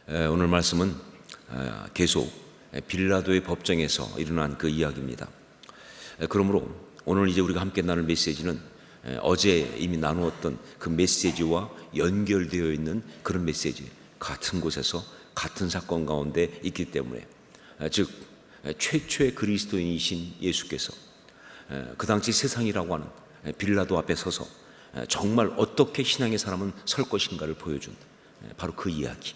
오늘 말씀은 계속 빌라도의 법정에서 일어난 그 이야기입니다. 그러므로 오늘 이제 우리가 함께 나눌 메시지는 어제 이미 나누었던 그 메시지와 연결되어 있는 그런 메시지, 같은 곳에서 같은 사건 가운데 있기 때문에, 즉 최초의 그리스도인이신 예수께서 그 당시 세상이라고 하는 빌라도 앞에 서서 정말 어떻게 신앙의 사람은 설 것인가를 보여준 바로 그 이야기,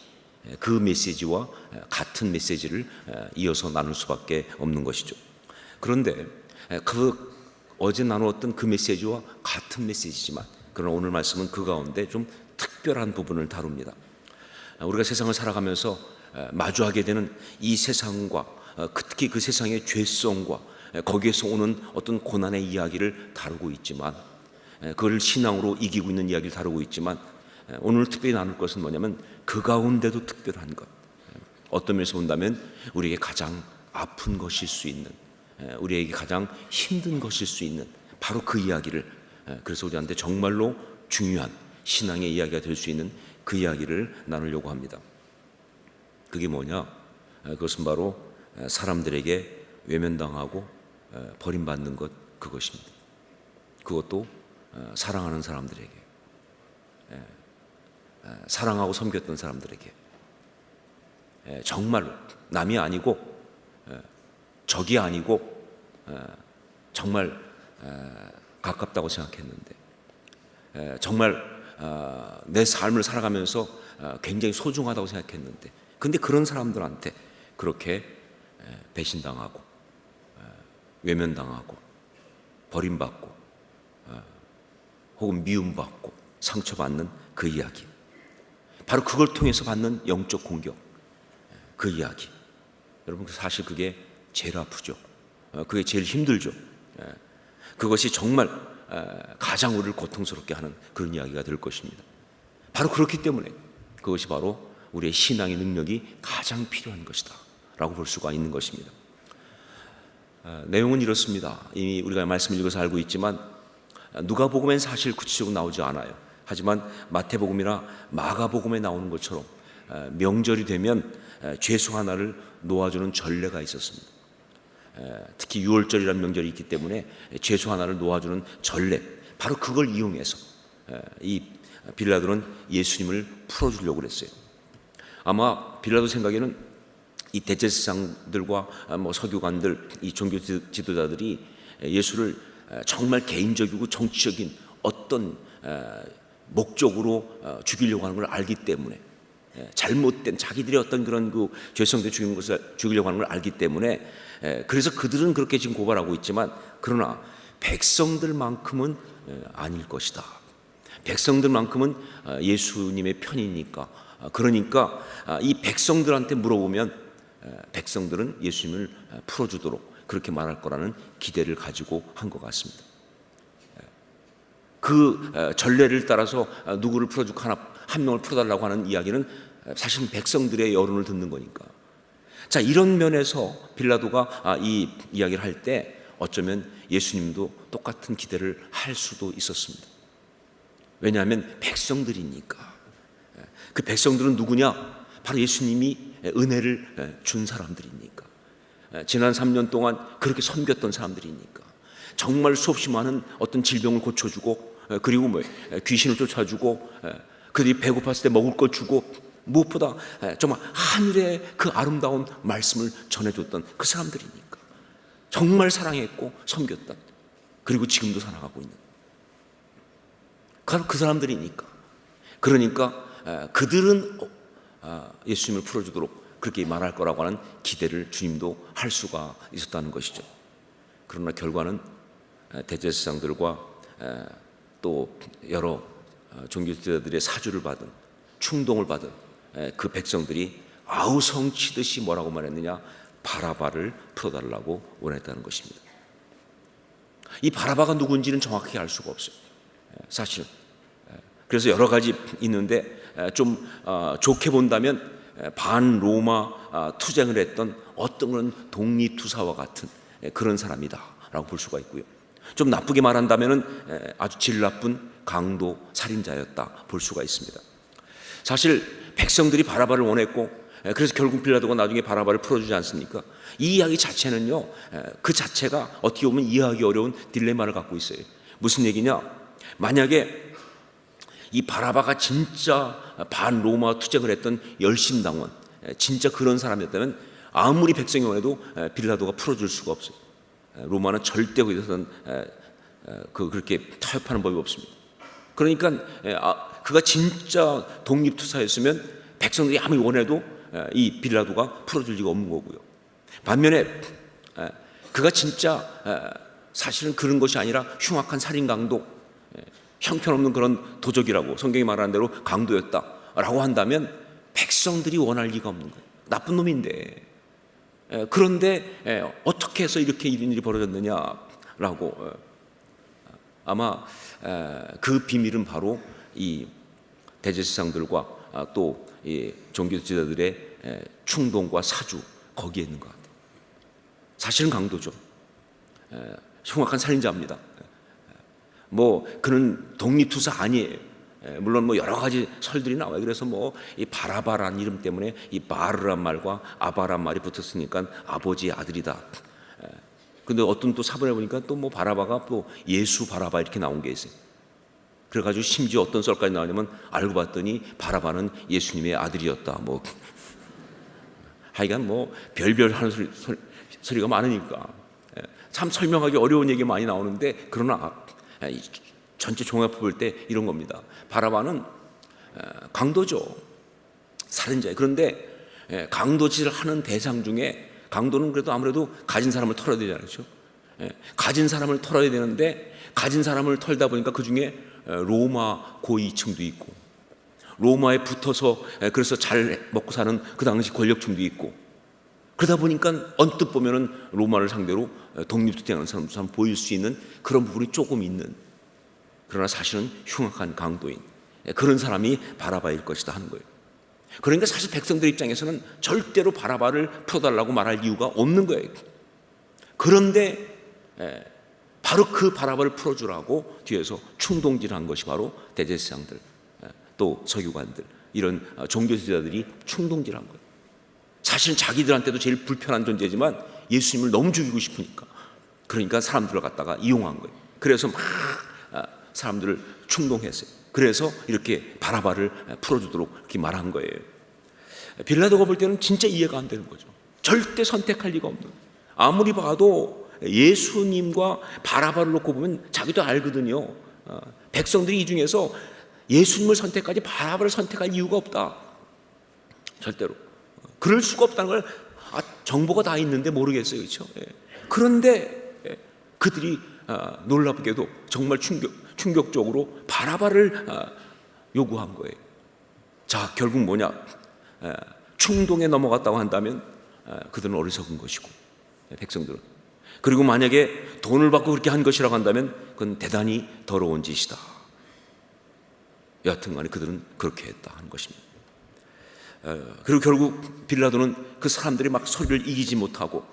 그 메시지와 같은 메시지를 이어서 나눌 수밖에 없는 것이죠. 그런데 그 어제 나누었던 그 메시지와 같은 메시지지만, 그러나 오늘 말씀은 그 가운데 좀 특별한 부분을 다룹니다. 우리가 세상을 살아가면서 마주하게 되는 이 세상과 특히 그 세상의 죄성과 거기에서 오는 어떤 고난의 이야기를 다루고 있지만, 그걸 신앙으로 이기고 있는 이야기를 다루고 있지만, 오늘 특별히 나눌 것은 뭐냐면 그 가운데도 특별한 것, 어떤 면에서 본다면 우리에게 가장 아픈 것일 수 있는, 우리에게 가장 힘든 것일 수 있는 바로 그 이야기를, 그래서 우리한테 정말로 중요한 신앙의 이야기가 될 수 있는 그 이야기를 나누려고 합니다. 그게 뭐냐? 그것은 바로 사람들에게 외면당하고 버림받는 것, 그것입니다. 그것도 사랑하는 사람들에게, 사랑하고 섬겼던 사람들에게, 정말로 남이 아니고 적이 아니고 정말 가깝다고 생각했는데, 정말 내 삶을 살아가면서 굉장히 소중하다고 생각했는데, 근데 그런 사람들한테 그렇게 배신당하고 외면당하고 버림받고 혹은 미움받고 상처받는 그 이야기, 바로 그걸 통해서 받는 영적 공격, 그 이야기, 여러분 사실 그게 제일 아프죠. 그게 제일 힘들죠. 그것이 정말 가장 우리를 고통스럽게 하는 그런 이야기가 될 것입니다. 바로 그렇기 때문에 그것이 바로 우리의 신앙의 능력이 가장 필요한 것이다 라고 볼 수가 있는 것입니다. 내용은 이렇습니다. 이미 우리가 말씀을 읽어서 알고 있지만, 누가복음엔 사실 구체적으로 나오지 않아요. 하지만 마태복음이나 마가복음에 나오는 것처럼 명절이 되면 죄수 하나를 놓아주는 전례가 있었습니다. 특히 유월절이라는 명절이 있기 때문에 죄수 하나를 놓아주는 전례, 바로 그걸 이용해서 이 빌라도는 예수님을 풀어주려고 그랬어요. 아마 빌라도 생각에는 이 대제사장들과 서기관들, 이 종교 지도자들이 예수를 정말 개인적이고 정치적인 어떤 목적으로 죽이려고 하는 걸 알기 때문에, 잘못된 자기들의 어떤 그런 그 죄성들 죽이려고 하는 걸 알기 때문에, 그래서 그들은 그렇게 지금 고발하고 있지만, 그러나 백성들만큼은 아닐 것이다. 백성들만큼은 예수님의 편이니까, 그러니까 이 백성들한테 물어보면 백성들은 예수님을 풀어주도록 그렇게 말할 거라는 기대를 가지고 한 것 같습니다. 그 전례를 따라서 누구를 풀어주고 한 명을 풀어달라고 하는 이야기는 사실 백성들의 여론을 듣는 거니까. 자, 이런 면에서 빌라도가 이 이야기를 할 때 어쩌면 예수님도 똑같은 기대를 할 수도 있었습니다. 왜냐하면 백성들이니까. 그 백성들은 누구냐? 바로 예수님이 은혜를 준 사람들이니까. 지난 3년 동안 그렇게 섬겼던 사람들이니까. 정말 수없이 많은 어떤 질병을 고쳐주고, 그리고 귀신을 쫓아주고, 그들이 배고팠을 때 먹을 거 주고, 무엇보다 정말 하늘의 그 아름다운 말씀을 전해줬던 그 사람들이니까. 정말 사랑했고 섬겼던, 그리고 지금도 살아가고 있는 바로 그 사람들이니까. 그러니까 그들은 예수님을 풀어주도록 그렇게 말할 거라고 하는 기대를 주님도 할 수가 있었다는 것이죠. 그러나 결과는 대제사장들과 또 여러 종교지도자들의 사주를 받은, 충동을 받은 그 백성들이 아우성치듯이 뭐라고 말했느냐? 바라바를 풀어달라고 원했다는 것입니다. 이 바라바가 누군지는 정확히 알 수가 없어요, 사실은. 그래서 여러 가지 있는데, 좀 좋게 본다면 반로마 투쟁을 했던 어떤 그런 독립투사와 같은 그런 사람이다 라고 볼 수가 있고요. 좀 나쁘게 말한다면 아주 질 나쁜 강도 살인자였다 볼 수가 있습니다. 사실 백성들이 바라바를 원했고, 그래서 결국 빌라도가 나중에 바라바를 풀어주지 않습니까? 이 이야기 자체는요, 그 자체가 어떻게 보면 이해하기 어려운 딜레마를 갖고 있어요. 무슨 얘기냐? 만약에 이 바라바가 진짜 반로마 투쟁을 했던 열심당원, 진짜 그런 사람이었다면 아무리 백성이 원해도 빌라도가 풀어줄 수가 없어요. 로마는 절대 거기서는 그렇게 타협하는 법이 없습니다. 그러니까 그가 진짜 독립투사였으면 백성들이 아무리 원해도 이 빌라도가 풀어줄 리가 없는 거고요. 반면에 그가 진짜 사실은 그런 것이 아니라 흉악한 살인강도, 형편없는 그런 도적이라고 성경이 말하는 대로 강도였다라고 한다면 백성들이 원할 리가 없는 거예요. 나쁜 놈인데. 그런데 어떻게 해서 이렇게 이런 일이 벌어졌느냐라고, 아마 그 비밀은 바로 이 대제사장들과 또 이 종교 지도자들의 충동과 사주, 거기에 있는 것 같아요. 사실은 강도죠. 흉악한 살인자입니다. 뭐 그는 독립투사 아니에요. 물론 뭐 여러 가지 설들이 나와요. 그래서 뭐 이 바라바라는 이름 때문에 이 바르란 말과 아바란 말이 붙었으니까 아버지의 아들이다. 근데 어떤 또 사본에 보니까 또 뭐 바라바가 또 예수 바라바 이렇게 나온 게 있어요. 그래가지고 심지어 어떤 썰까지 나오냐면 알고 봤더니 바라바는 예수님의 아들이었다. 뭐 하여간 뭐 별별 하는 소리가 많으니까 참 설명하기 어려운 얘기 많이 나오는데, 그러나 전체 종합해 볼 때 이런 겁니다. 바라바는 강도죠. 살인자예요. 그런데 강도질을 하는 대상 중에 강도는 그래도 아무래도 가진 사람을 털어야 되잖아요. 그렇죠? 가진 사람을 털어야 되는데 가진 사람을 털다 보니까 그 중에 로마 고위층도 있고, 로마에 붙어서 그래서 잘 먹고 사는 그 당시 권력층도 있고, 그러다 보니까 언뜻 보면은 로마를 상대로 독립투쟁하는 사람 보일 수 있는 그런 부분이 조금 있는, 그러나 사실은 흉악한 강도인 그런 사람이 바라바일 것이다 하는 거예요. 그러니까 사실 백성들 입장에서는 절대로 바라바를 풀어달라고 말할 이유가 없는 거예요. 그런데 바로 그 바라바를 풀어주라고 뒤에서 충동질한 것이 바로 대제사장들, 또 서기관들, 이런 종교지도자들이 충동질한 거예요. 사실은 자기들한테도 제일 불편한 존재지만 예수님을 너무 죽이고 싶으니까, 그러니까 사람들을 갖다가 이용한 거예요. 그래서 막 사람들을 충동했어요. 그래서 이렇게 바라바를 풀어주도록 이렇게 말한 거예요. 빌라도가 볼 때는 진짜 이해가 안 되는 거죠. 절대 선택할 리가 없는, 아무리 봐도 예수님과 바라바를 놓고 보면 자기도 알거든요. 백성들이 이 중에서 예수님을 선택하지 바라바를 선택할 이유가 없다. 절대로 그럴 수가 없다는 걸 정보가 다 있는데 모르겠어요. 그렇죠? 그런데 그들이 놀랍게도 정말 충격적으로 바라바를 요구한 거예요. 자, 결국 뭐냐? 충동에 넘어갔다고 한다면 그들은 어리석은 것이고, 백성들은. 그리고 만약에 돈을 받고 그렇게 한 것이라고 한다면 그건 대단히 더러운 짓이다. 여하튼간에 그들은 그렇게 했다 하는 것입니다. 그리고 결국 빌라도는 그 사람들이 막 소리를 이기지 못하고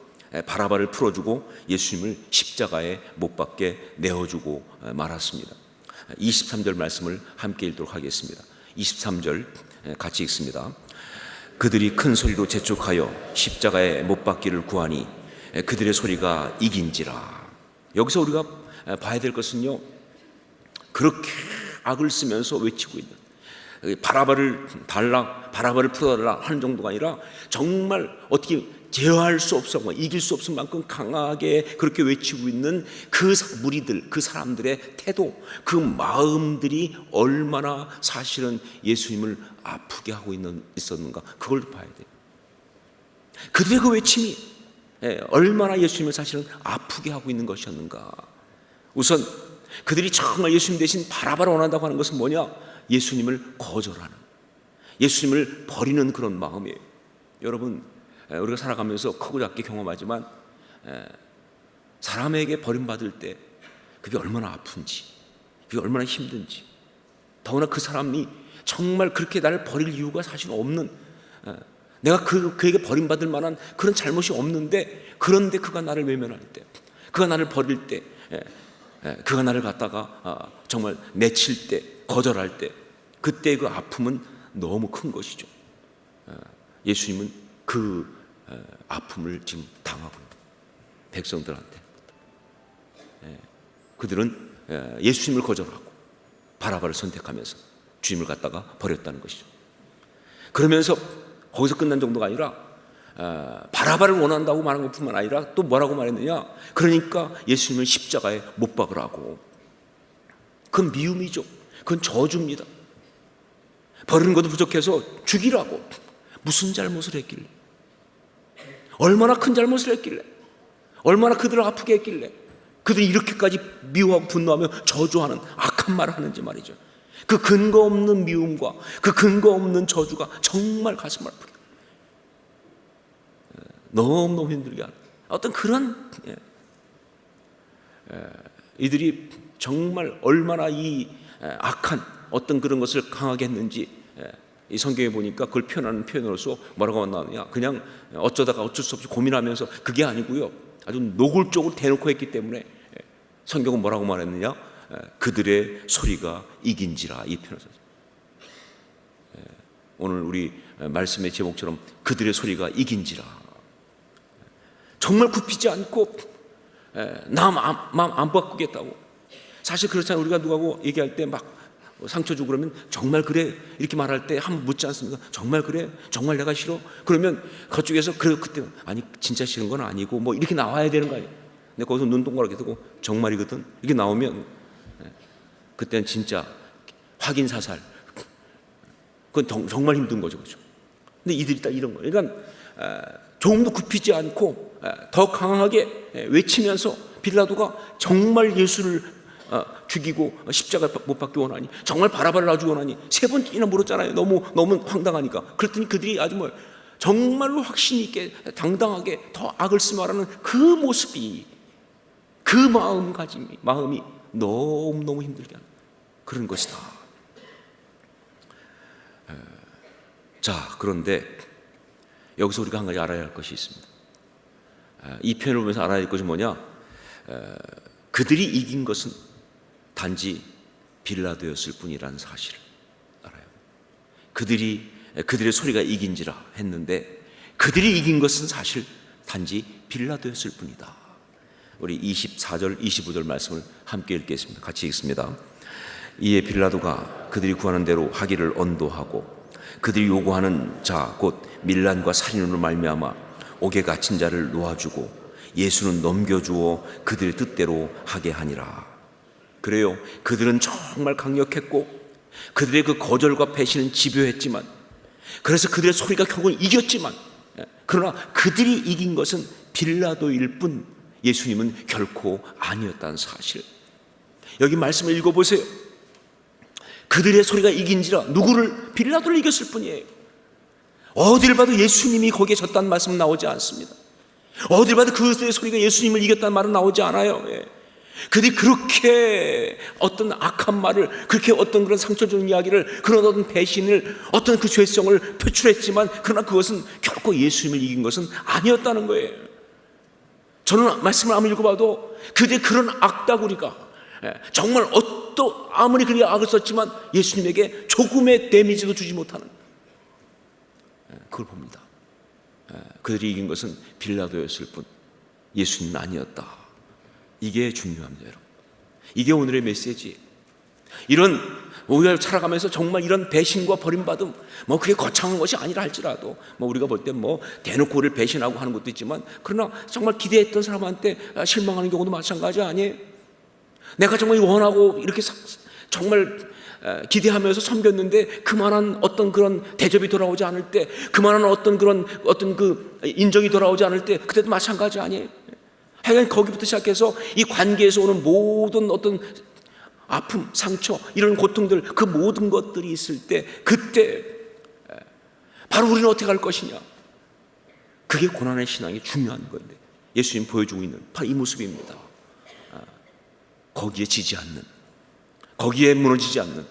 바라바를 풀어주고 예수님을 십자가에 못 박게 내어주고 말았습니다. 23절 말씀을 함께 읽도록 하겠습니다. 23절 같이 읽습니다. 그들이 큰 소리로 재촉하여 십자가에 못 박기를 구하니 그들의 소리가 이긴지라. 여기서 우리가 봐야 될 것은요, 그렇게 악을 쓰면서 외치고 있는, 바라바를 달라, 바라바를 풀어달라 하는 정도가 아니라 정말 어떻게 제어할 수 없어, 이길 수 없을 만큼 강하게 그렇게 외치고 있는 그 무리들, 그 사람들의 태도, 그 마음들이 얼마나 사실은 예수님을 아프게 하고 있었는가, 그걸 봐야 돼요. 그들의 그 외침이 얼마나 예수님을 사실은 아프게 하고 있는 것이었는가. 우선 그들이 정말 예수님 대신 바라바를 원한다고 하는 것은 뭐냐? 예수님을 거절하는, 예수님을 버리는 그런 마음이에요. 여러분, 우리가 살아가면서 크고 작게 경험하지만 사람에게 버림받을 때 그게 얼마나 아픈지, 그게 얼마나 힘든지, 더구나 그 사람이 정말 그렇게 나를 버릴 이유가 사실 없는, 내가 그에게 버림받을 만한 그런 잘못이 없는데, 그런데 그가 나를 외면할 때, 그가 나를 버릴 때, 그가 나를 갖다가 정말 내칠 때, 거절할 때, 그때 그 아픔은 너무 큰 것이죠. 예수님은 그 아픔을 지금 당하고 있는 백성들한테. 그들은 예수님을 거절하고 바라바를 선택하면서 주님을 갖다가 버렸다는 것이죠. 그러면서 거기서 끝난 정도가 아니라 바라바를 원한다고 말한 것뿐만 아니라 또 뭐라고 말했느냐, 그러니까 예수님을 십자가에 못 박으라고. 그건 미움이죠. 그건 저주입니다. 버리는 것도 부족해서 죽이라고. 무슨 잘못을 했길래, 얼마나 큰 잘못을 했길래, 얼마나 그들을 아프게 했길래 그들이 이렇게까지 미워하고 분노하며 저주하는 악한 말을 하는지 말이죠. 그 근거 없는 미움과 그 근거 없는 저주가 정말 가슴을 아프게, 너무너무 힘들게 하는 어떤 그런, 이들이 정말 얼마나 이 악한 어떤 그런 것을 강하게 했는지 이 성경에 보니까 그걸 표현하는 표현으로서 뭐라고 나오느냐, 그냥 어쩌다가 어쩔 수 없이 고민하면서, 그게 아니고요, 아주 노골적으로 대놓고 했기 때문에 성경은 뭐라고 말했느냐, 그들의 소리가 이긴지라, 이 표현을 썼어요. 오늘 우리 말씀의 제목처럼 그들의 소리가 이긴지라. 정말 굽히지 않고 마음 안 바꾸겠다고. 사실 그렇잖아요. 우리가 누구하고 얘기할 때 막 상처 주고 그러면 정말 그래? 이렇게 말할 때 한번 묻지 않습니까? 정말 그래? 정말 내가 싫어? 그러면 그쪽에서 그때 아니 진짜 싫은 건 아니고 뭐 이렇게 나와야 되는 거 아니에요? 근데 거기서 눈 동그랗게 뜨고 정말이거든? 이렇게 나오면 그때는 진짜 확인 사살. 그건 정말 힘든 거죠. 그렇죠? 근데 이들이 딱 이런 거예요. 그러니까 조금도 굽히지 않고 더 강하게 외치면서 빌라도가 정말 예수를 죽이고 십자가 못 박기 원하니, 정말 바라바를 놔주기 원하니 3번이나 물었잖아요. 너무 황당하니까. 그랬더니 그들이 아주 뭐 정말로 확신 있게 당당하게 더 악을 쓰말하는 그 모습이, 그 마음이 너무너무 힘들게 하는 그런 것이다. 자, 그런데 여기서 우리가 한 가지 알아야 할 것이 있습니다. 이 표현을 보면서 알아야 할 것이 뭐냐, 그들이 이긴 것은 단지 빌라도였을 뿐이라는 사실을 알아요. 그들의 소리가 이긴지라 했는데 그들이 이긴 것은 사실 단지 빌라도였을 뿐이다. 우리 24절 25절 말씀을 함께 읽겠습니다. 같이 읽습니다. 이에 빌라도가 그들이 구하는 대로 하기를 언도하고 그들이 요구하는 자 곧 밀란과 살인으로 말미암아 옥에 갇힌 자를 놓아주고 예수는 넘겨주어 그들의 뜻대로 하게 하니라. 그래요, 그들은 정말 강력했고 그들의 그 거절과 배신은 집요했지만, 그래서 그들의 소리가 결국은 이겼지만, 그러나 그들이 이긴 것은 빌라도일 뿐 예수님은 결코 아니었다는 사실. 여기 말씀을 읽어보세요. 그들의 소리가 이긴지라. 누구를? 빌라도를 이겼을 뿐이에요. 어딜 봐도 예수님이 거기에 졌다는 말씀은 나오지 않습니다. 어딜 봐도 그들의 소리가 예수님을 이겼다는 말은 나오지 않아요. 그들이 그렇게 어떤 악한 말을, 그렇게 어떤 그런 상처 주는 이야기를, 그런 어떤 배신을, 어떤 그 죄성을 표출했지만, 그러나 그것은 결코 예수님을 이긴 것은 아니었다는 거예요. 저는 말씀을 아무리 읽어봐도 그들의 그런 악다구리가 정말 아무리 그렇게 악을 썼지만 예수님에게 조금의 데미지도 주지 못하는 그걸 봅니다. 그들이 이긴 것은 빌라도였을 뿐 예수님은 아니었다. 이게 중요합니다, 여러분. 이게 오늘의 메시지. 이런 우리가 살아가면서 정말 이런 배신과 버림받음, 뭐 그게 거창한 것이 아니라 할지라도, 뭐 우리가 볼 때 뭐 대놓고 우리를 배신하고 하는 것도 있지만, 그러나 정말 기대했던 사람한테 실망하는 경우도 마찬가지 아니에요? 내가 정말 원하고 이렇게 정말 기대하면서 섬겼는데 그만한 어떤 그런 대접이 돌아오지 않을 때, 그만한 어떤 그 인정이 돌아오지 않을 때, 그때도 마찬가지 아니에요? 하여간 거기부터 시작해서 이 관계에서 오는 모든 어떤 아픔, 상처, 이런 고통들, 그 모든 것들이 있을 때, 그때 바로 우리는 어떻게 할 것이냐, 그게 고난의 신앙이 중요한 건데 예수님 보여주고 있는 바로 이 모습입니다. 거기에 지지 않는, 거기에 무너지지 않는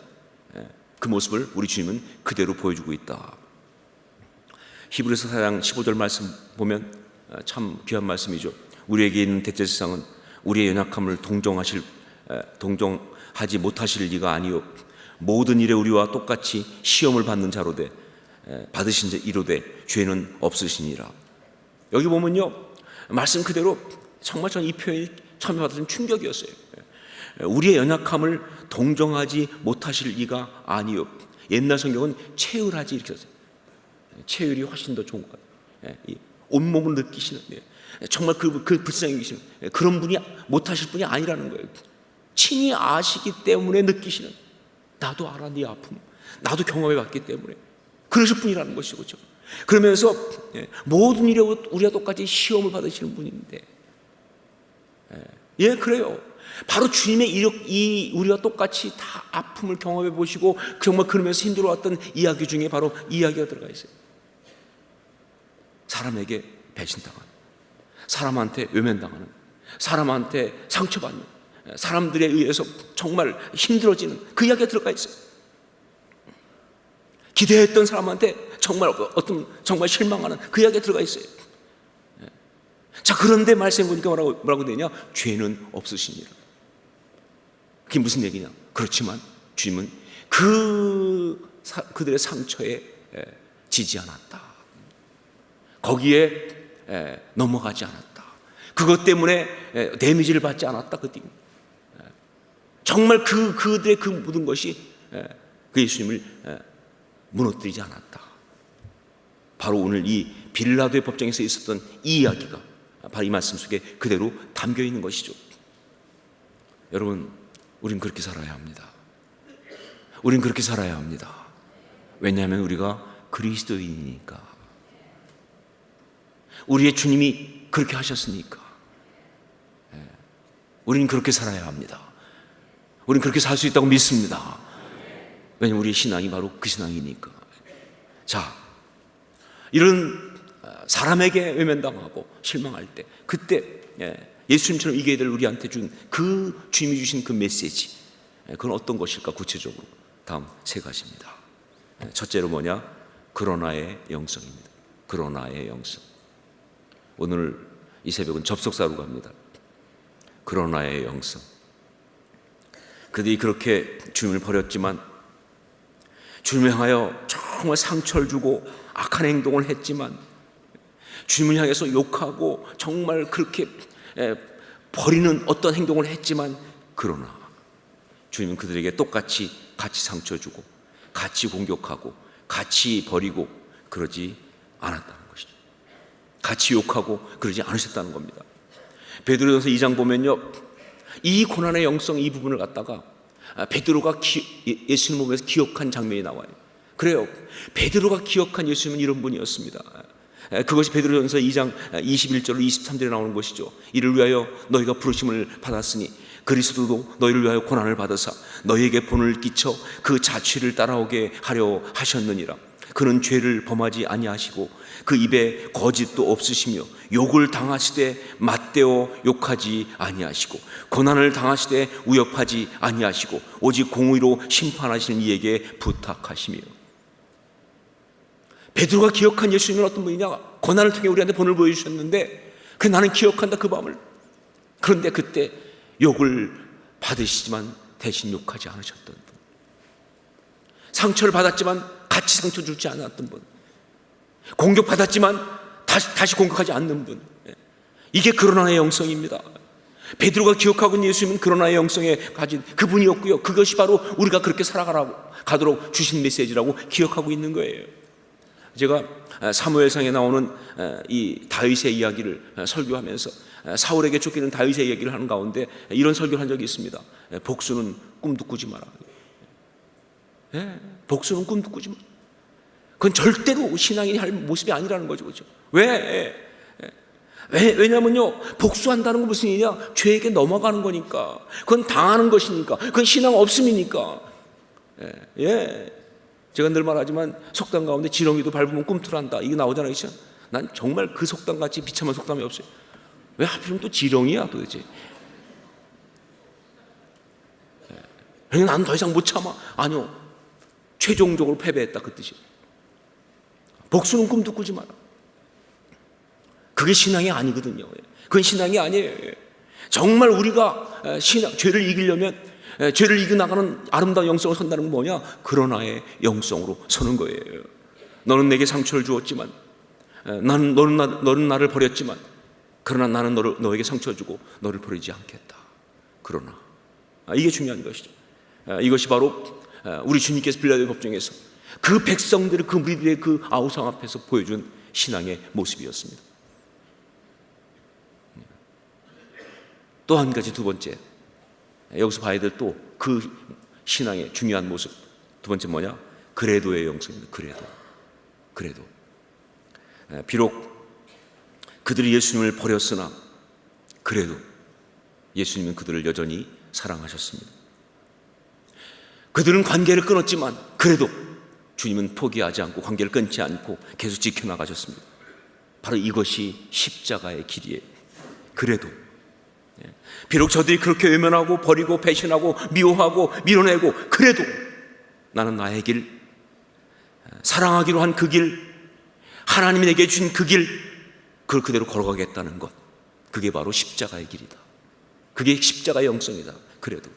그 모습을 우리 주님은 그대로 보여주고 있다. 히브리서 4장 15절 말씀 보면 참 귀한 말씀이죠. 우리에게 있는 대제사장은 우리의 연약함을 동정하지 못하실 리가 아니요 모든 일에 우리와 똑같이 시험을 받는 자로되 받으신 자 이르되 죄는 없으시니라. 여기 보면요, 말씀 그대로 정말 전 이 표현이 처음에 받은 충격이었어요. 우리의 연약함을 동정하지 못하실 이가 아니요. 옛날 성경은 체휼하지 이렇게 썼어요. 체휼이 훨씬 더 좋은 것 같아요. 온몸을 느끼시는, 정말 그 불쌍히 계시는 그런 분이 못하실 분이 아니라는 거예요. 친히 아시기 때문에 느끼시는, 나도 알아 네 아픔, 나도 경험해 봤기 때문에 그러실 분이라는 것이죠. 그렇죠? 그러면서 모든 일에 우리가 똑같이 시험을 받으시는 분인데, 그래요. 바로 주님의 우리가 똑같이 다 아픔을 경험해 보시고 정말 그러면서 힘들어왔던 이야기 중에 바로 이 이야기가 들어가 있어요. 사람에게 배신당하는, 사람한테 외면당하는, 사람한테 상처받는, 사람들에 의해서 정말 힘들어지는 그 이야기가 들어가 있어요. 기대했던 사람한테 정말 실망하는 그 이야기가 들어가 있어요. 자, 그런데 말씀 보니까 뭐라고 되냐? 죄는 없으시니라. 그게 무슨 얘기냐? 그렇지만 주님은 그들의 상처에 지지 않았다. 거기에 넘어가지 않았다. 그것 때문에 데미지를 받지 않았다. 정말 그들의 그 모든 것이 그 예수님을 무너뜨리지 않았다. 바로 오늘 이 빌라도의 법정에서 있었던 이 이야기가 바로 이 말씀 속에 그대로 담겨 있는 것이죠. 여러분, 우린 그렇게 살아야 합니다. 우린 그렇게 살아야 합니다. 왜냐하면 우리가 그리스도인이니까. 우리의 주님이 그렇게 하셨으니까. 우린 그렇게 살아야 합니다. 우린 그렇게 살 수 있다고 믿습니다. 왜냐하면 우리의 신앙이 바로 그 신앙이니까. 자, 이런 사람에게 외면당하고 실망할 때, 그때 예수님처럼 이겨야 될 우리한테 준 그 주님이 주신 그 메시지, 그건 어떤 것일까? 구체적으로 다음 세 가지입니다. 첫째로 뭐냐? 그러나의 영성입니다. 그러나의 영성. 오늘 이 새벽은 접속사로 갑니다. 그러나의 영성. 그들이 그렇게 주님을 버렸지만, 주님을 향하여 정말 상처를 주고 악한 행동을 했지만, 주님을 향해서 욕하고 정말 그렇게 버리는 어떤 행동을 했지만, 그러나 주님은 그들에게 똑같이 같이 상처 주고 같이 공격하고 같이 버리고 그러지 않았다는 것이죠. 같이 욕하고 그러지 않으셨다는 겁니다. 베드로전서 2장 보면요, 이 고난의 영성 이 부분을 갖다가 베드로가 예수님 보면서 기억한 장면이 나와요. 그래요. 베드로가 기억한 예수님은 이런 분이었습니다. 그것이 베드로전서 2장 21절로 23절에 나오는 것이죠. 이를 위하여 너희가 부르심을 받았으니 그리스도도 너희를 위하여 고난을 받으사 너희에게 본을 끼쳐 그 자취를 따라오게 하려 하셨느니라. 그는 죄를 범하지 아니하시고 그 입에 거짓도 없으시며 욕을 당하시되 맞대어 욕하지 아니하시고 고난을 당하시되 위협하지 아니하시고 오직 공의로 심판하시는 이에게 부탁하시며. 베드로가 기억한 예수님은 어떤 분이냐? 고난을 통해 우리한테 본을 보여주셨는데 나는 기억한다, 그 밤을. 그런데 그때 욕을 받으시지만 대신 욕하지 않으셨던 분, 상처를 받았지만 같이 상처 주지 않았던 분, 공격받았지만 다시 공격하지 않는 분, 이게 그러나의 영성입니다. 베드로가 기억하고 있는 예수님은 그러나의 영성에 가진 그분이었고요, 그것이 바로 우리가 그렇게 살아가도록 주신 메시지라고 기억하고 있는 거예요. 제가 사무엘상에 나오는 이 다윗의 이야기를 설교하면서 사울에게 쫓기는 다윗의 이야기를 하는 가운데 이런 설교를 한 적이 있습니다. 복수는 꿈도 꾸지 마라. 복수는 꿈도 꾸지 마라. 그건 절대로 신앙인이 할 모습이 아니라는 거죠. 그렇죠? 왜냐면요, 복수한다는 건 무슨 일이냐? 죄에게 넘어가는 거니까. 그건 당하는 것이니까. 그건 신앙 없음이니까. 제가 늘 말하지만 속담 가운데 지렁이도 밟으면 꿈틀한다, 이게 나오잖아요. 그렇죠? 난 정말 그 속담같이 비참한 속담이 없어요. 왜 하필이면 또 지렁이야 도대체? 나는 더 이상 못 참아. 아니요, 최종적으로 패배했다, 그 뜻이에요. 복수는 꿈도 꾸지 마라. 그게 신앙이 아니거든요. 그건 신앙이 아니에요. 정말 우리가 죄를 이기려면, 죄를 이겨나가는 아름다운 영성을 선다는 건 뭐냐? 그러나의 영성으로 서는 거예요. 너는 내게 상처를 주었지만, 너는 나를 버렸지만, 그러나 나는 너에게 상처 주고 너를 버리지 않겠다. 그러나 이게 중요한 것이죠. 이것이 바로 우리 주님께서 빌라도의 법정에서 그 백성들의, 그 무리들의 그 아우성 앞에서 보여준 신앙의 모습이었습니다. 또 한 가지, 두 번째, 여기서 봐야 될 또 그 신앙의 중요한 모습, 두 번째 뭐냐? 그래도의 영성입니다. 그래도 비록 그들이 예수님을 버렸으나 그래도 예수님은 그들을 여전히 사랑하셨습니다. 그들은 관계를 끊었지만 그래도 주님은 포기하지 않고 관계를 끊지 않고 계속 지켜나가셨습니다. 바로 이것이 십자가의 길이에요. 그래도 비록 저들이 그렇게 외면하고 버리고 배신하고 미워하고 밀어내고, 그래도 나는 나의 길, 사랑하기로 한 그 길, 하나님이 내게 주신 그 길, 그걸 그대로 걸어가겠다는 것, 그게 바로 십자가의 길이다. 그게 십자가의 영성이다. 그래도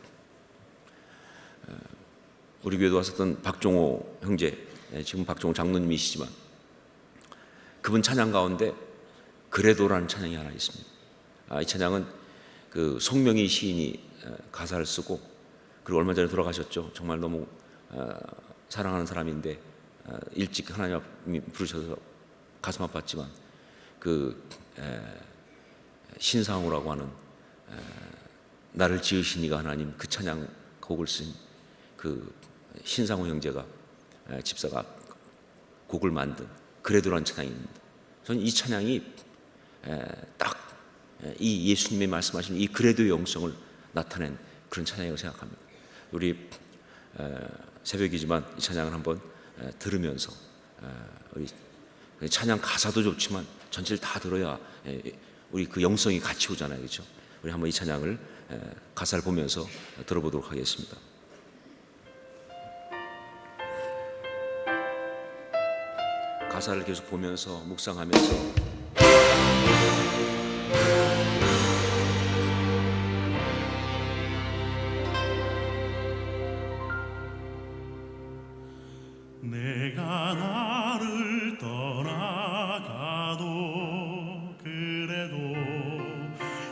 우리 교회도 왔었던 박종호 형제, 지금 박종호 장로님이시지만 그분 찬양 가운데 그래도라는 찬양이 하나 있습니다. 이 찬양은 그 송명희 시인이 가사를 쓰고, 그리고 얼마 전에 돌아가셨죠. 정말 너무 사랑하는 사람인데 일찍 하나님이 부르셔서 가슴 아팠지만 그 신상우라고 하는 나를 지으신 이가 하나님, 그 찬양 곡을 쓴 그 신상우 형제가, 집사가 곡을 만든 그래도라는 찬양입니다. 저는 이 찬양이 딱 이 예수님이 말씀하신 이 그래도의 영성을 나타낸 그런 찬양이라고 생각합니다. 우리 새벽이지만 이 찬양을 한번 들으면서 우리 찬양 가사도 좋지만 전체를 다 들어야 우리 그 영성이 같이 오잖아요, 그렇죠? 우리 한번 이 찬양을 가사를 보면서 들어보도록 하겠습니다. 가사를 계속 보면서 묵상하면서 내가 나를 떠나가도 그래도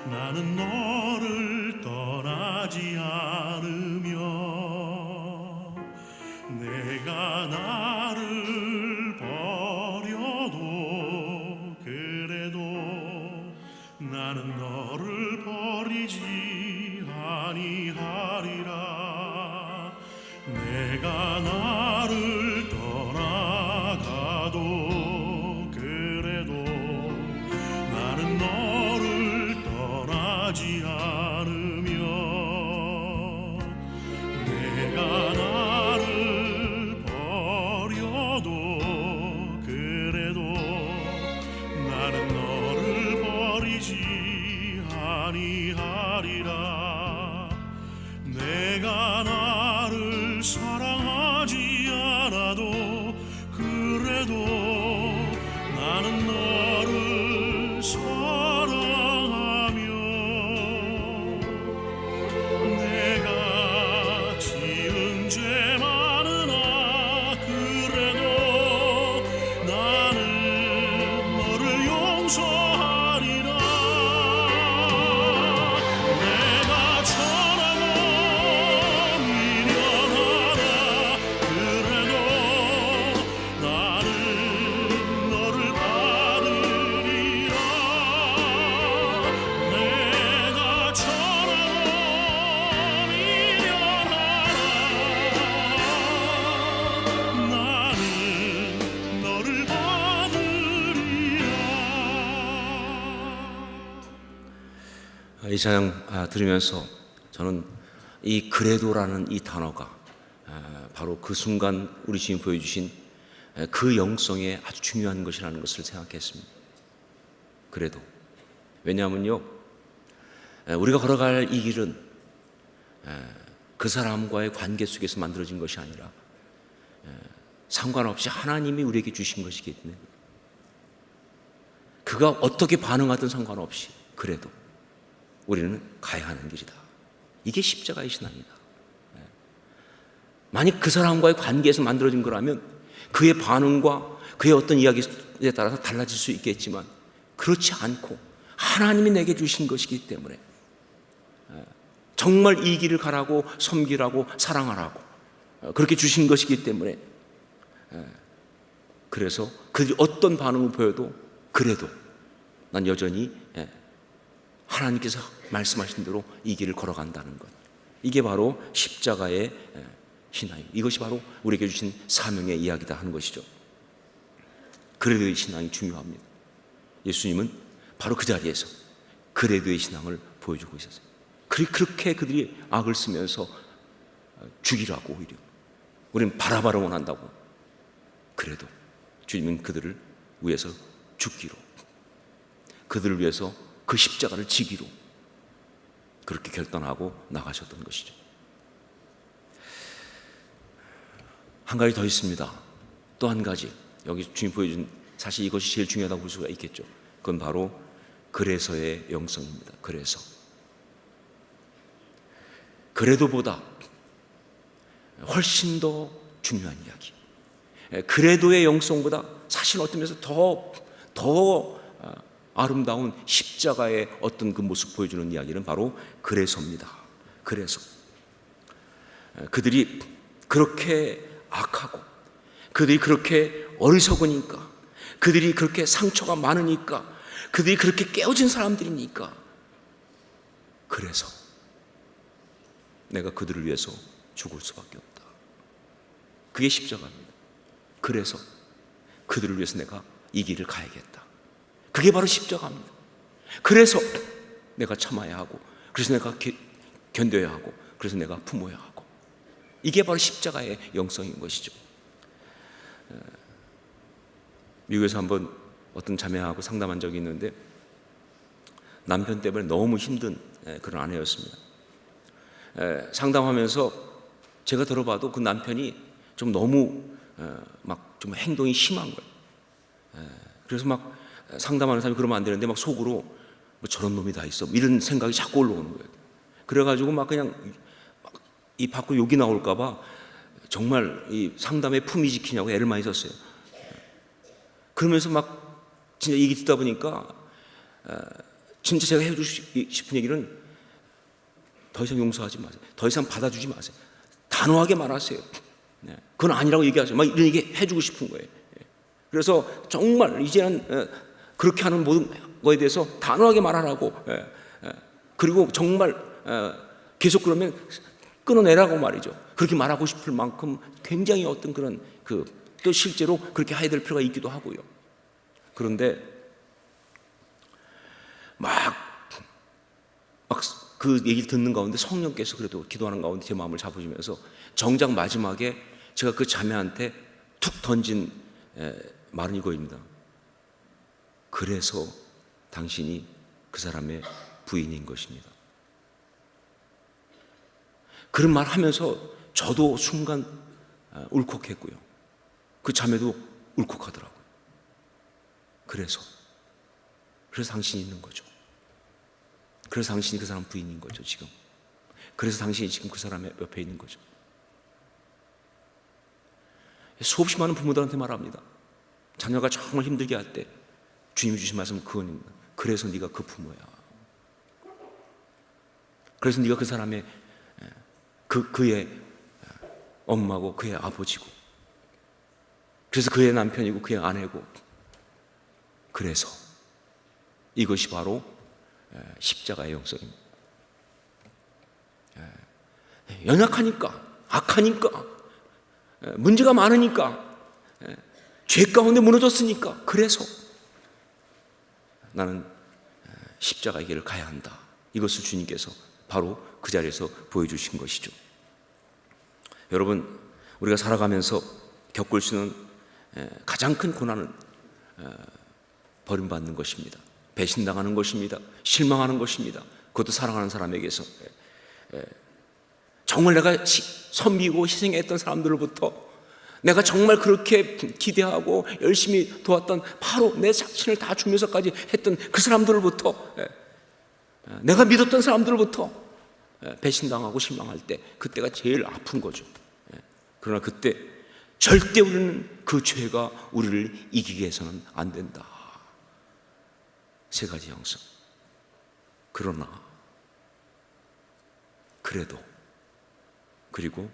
나는 너를 떠나지 않으며, 내가 나를 버려도 그래도 나는 너를 버리지 아니하리라. 내가 나를 떠나가도 그래도 나는 너를 떠나지 않으며, 내가 나를 버려도 그래도 나는 너를 버리지 아니하리라. 내가 나를 사랑하지 않아도 그래도 나는 너를 사랑하며, 내가 지은 죄 많으나 그래도 나는 너를 용서하리라. 내가 천하고 미련하나 그래도 나는 너를 받으리라. 내가 천하고 미련하나 나는 너를 받으리라. 이 찬양 들으면서 저는 이 그래도라는 이 단어가 바로 그 순간 우리 주님 보여주신 그 영성에 아주 중요한 것이라는 것을 생각했습니다. 그래도 왜냐하면요, 우리가 걸어갈 이 길은 그 사람과의 관계 속에서 만들어진 것이 아니라 상관없이 하나님이 우리에게 주신 것이기 때문에 그가 어떻게 반응하든 상관없이 그래도 우리는 가야 하는 길이다. 이게 십자가의 신앙이다. 만약 그 사람과의 관계에서 만들어진 거라면 그의 반응과 그의 어떤 이야기에 따라서 달라질 수 있겠지만 그렇지 않고 하나님이 내게 주신 것이기 때문에 정말 이 길을 가라고 섬기라고 사랑하라고 그렇게 주신 것이기 때문에 그래서 그들이 어떤 반응을 보여도 그래도 난 여전히 하나님께서 말씀하신 대로 이 길을 걸어간다는 것, 이게 바로 십자가의 신앙입니다. 이것이 바로 우리에게 주신 사명의 이야기다 하는 것이죠. 그래도의 신앙이 중요합니다. 예수님은 바로 그 자리에서 그래도의 신앙을 보여주고 있었어요. 그렇게 그들이 악을 쓰면서 죽이라고 오히려 우리는 바라바라 원한다고, 그래도 주님은 그들을 위해서 죽기로, 그들을 위해서 그 십자가를 지기로 그렇게 결단하고 나가셨던 것이죠. 한 가지 더 있습니다. 또 한 가지, 여기 주님 보여준, 사실 이것이 제일 중요하다고 볼 수가 있겠죠. 그건 바로 그래서의 영성입니다. 그래도보다 훨씬 더 중요한 이야기, 그래도의 영성보다 사실 어떤 면에서 더 아름다운 십자가의 어떤 그 모습 보여주는 이야기는 바로 그래서입니다. 그래서 그들이 그렇게 악하고, 그들이 그렇게 어리석으니까, 그들이 그렇게 상처가 많으니까, 그들이 그렇게 깨어진 사람들이니까, 그래서 내가 그들을 위해서 죽을 수밖에 없다. 그게 십자가입니다. 그래서 그들을 위해서 내가 이 길을 가야겠다. 그게 바로 십자가입니다. 그래서 내가 참아야 하고, 그래서 내가 견뎌야 하고, 그래서 내가 품어야 하고, 이게 바로 십자가의 영성인 것이죠. 미국에서 한번 어떤 자매하고 상담한 적이 있는데 남편 때문에 너무 힘든 그런 아내였습니다. 상담하면서 제가 들어봐도 그 남편이 좀 너무 막 좀 행동이 심한 거예요. 그래서 막 상담하는 사람이 그러면 안 되는데 막 속으로 뭐 저런 놈이 다 있어, 이런 생각이 자꾸 올라오는 거예요. 그래가지고 막 그냥 이 밖으로 욕이 나올까봐 정말 이 상담에 품위 지키냐고 애를 많이 썼어요. 그러면서 막 진짜 얘기 듣다 보니까 진짜 제가 해주고 싶은 얘기는 더 이상 용서하지 마세요. 더 이상 받아주지 마세요. 단호하게 말하세요. 그건 아니라고 얘기하세요. 막 이런 얘기 해주고 싶은 거예요. 그래서 정말 이제는 그렇게 하는 모든 거에 대해서 단호하게 말하라고, 그리고 정말 계속 그러면 끊어내라고 말이죠. 그렇게 말하고 싶을 만큼 굉장히 어떤 그런 또 실제로 그렇게 해야 될 필요가 있기도 하고요. 그런데 막 그 얘기를 듣는 가운데 성령께서 그래도 기도하는 가운데 제 마음을 잡으시면서 정작 마지막에 제가 그 자매한테 툭 던진 말은 이거입니다. 그래서 당신이 그 사람의 부인인 것입니다. 그런 말 하면서 저도 순간 울컥했고요. 그 자매도 울컥하더라고요. 그래서 당신이 있는 거죠. 그래서 당신이 그 사람 부인인 거죠, 지금. 그래서 당신이 지금 그 사람의 옆에 있는 거죠. 수없이 많은 부모들한테 말합니다. 자녀가 정말 힘들게 할 때 주님이 주신 말씀은 그겁니다. 그래서 네가 그 부모야. 그래서 네가 그 사람의 그의 엄마고 그의 아버지고, 그래서 그의 남편이고 그의 아내고, 그래서 이것이 바로 십자가의 영성입니다. 연약하니까, 악하니까, 문제가 많으니까, 죄 가운데 무너졌으니까, 그래서 나는 십자가의 길을 가야 한다. 이것을 주님께서 바로 그 자리에서 보여주신 것이죠. 여러분, 우리가 살아가면서 겪을 수 있는 가장 큰 고난은 버림받는 것입니다. 배신당하는 것입니다. 실망하는 것입니다. 그것도 사랑하는 사람에게서. 정말 내가 섬기고 희생했던 사람들로부터, 내가 정말 그렇게 기대하고 열심히 도왔던, 바로 내 자신을 다 주면서까지 했던 그 사람들로부터, 내가 믿었던 사람들로부터 배신당하고 실망할 때, 그때가 제일 아픈 거죠. 그러나 그때 절대 우리는 그 죄가 우리를 이기게 해서는 안 된다. 세 가지 양성. 그러나 그래도 그리고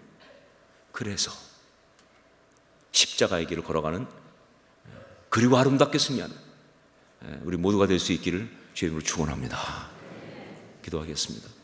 그래서 십자가의 길을 걸어가는 그리고 아름답게 승리하는 우리 모두가 될 수 있기를 주의 이름으로 축원합니다. 기도하겠습니다.